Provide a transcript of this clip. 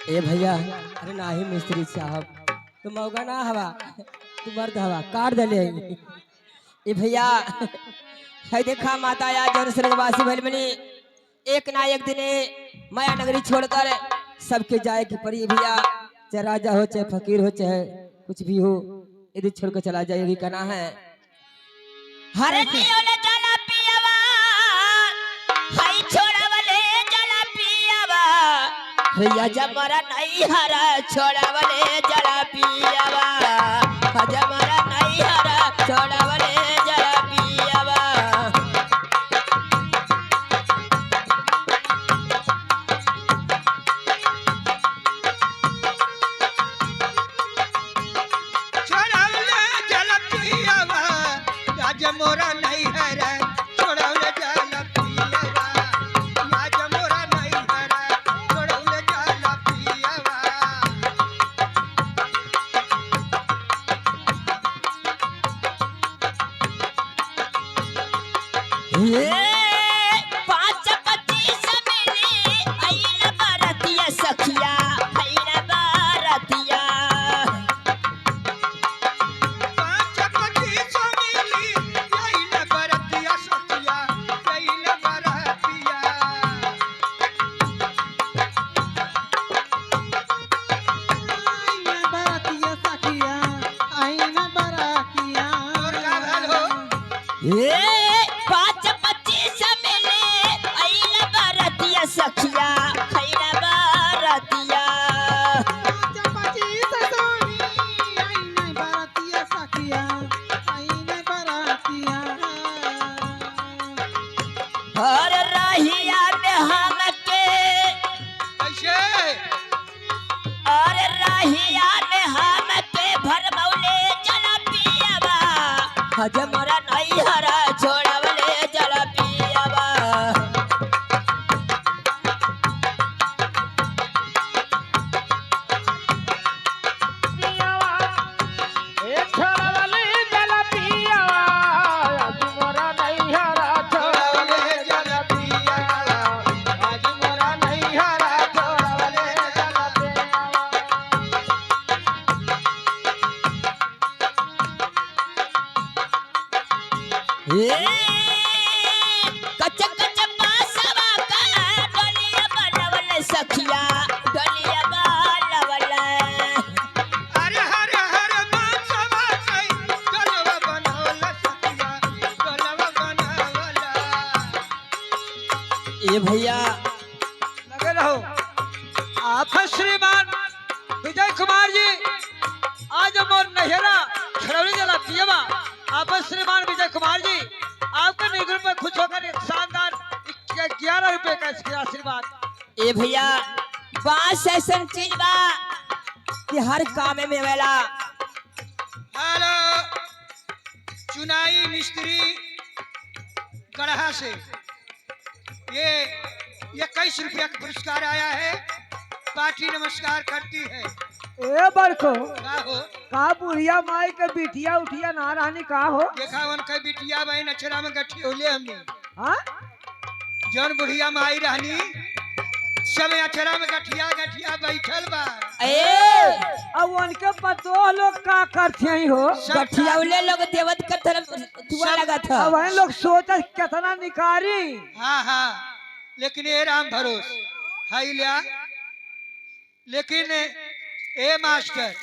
ए भैया, अरे नाही मिस्त्री साहब, तू मौका ना हवा, तू मर्द हवा काट दले। ए भैया, है देखा माता या जन स्वर्गवासी भइल बनी, एक ना एक दिन माया नगरी छोड़कर सबके जाए की पड़ी भैया। चाहे राजा हो चाहे फकीर हो चाहे कुछ भी हो, यदि छोड़ कर चला जाएगी कहना है। हरे नियोले चला पियावा, हाय छोड़ावले चला पियावा, भैया जमरा नहीं हरा छोड़ावले चला पियावा, जमरा नहीं हरा छोड़ावले चला पियावा। मोरा नहीं है रे छोड़ौले जाला पियावा, आज मोरा नहीं है रे छोड़ौले जाला पियावा। ये 5-25 मिली आइला बारतिया सखिया, आइला बारतिया 5-25 मिली आइला बारतिया सखिया, आइला बारतिया। आईना बरातिया सखिया, आईना बरातिया। और का भेल हो? ये 5-25 मिली आइला बारतिया सखिया, आइला बारतिया 5-25 सोनी, आईना बरातिया सखिया, आईना बरातिया। और रहिया में हमके, कैसे? और रहिया में हमके भरमौले चला पियावा, हजमरा नहीं हरा छोड़वले चला पियावा। छोड़ौले जाला पियावा, आज मोरा नहीं है रे छोड़ौले जाला पियावा। ये कच्च कच्च बासवा का डलिया बनवले सखिया, डलिया बनवले अरे हरे हरे बांसवा कई गलवा बनावला सखिया, गलवा बनावला। ये भैया लगे रहो। आप श्रीमान विजय कुमार जी, आज मोर नहरा छड़ौली जला पियवा। आप श्रीमान विजय कुमार जी, आपके निगम में खुश होकर एक शानदार 11 रुपए का इसके आशीर्वाद। ए भैया, बांस ऐसा चीज बा कि हर काम में वेला। हेलो चुनाई मिस्त्री गढ़ा से ये 21 रुपया का पुरस्कार आया है। पार्टी नमस्कार करती है। ए बरको, का हो? का बुढ़िया माई के बिटिया उठिया ना रहनी का हो? देखा उनका बिटिया बहन अक्षरा में गठी होले हमने हाँ? जौन बुढ़िया माई रहनी सब अक्षरा में गठिया गठिया बैठल बा। ए अब उनके पतो लोग का करते ही हो? गठिया उले लोग देवत का तरफ दुआ लगा था। अब वही लोग सोचा कितना निकारी। हाँ हाँ, लेकिन ये राम भरोस हाई लिया। लेकिन ए मास्टर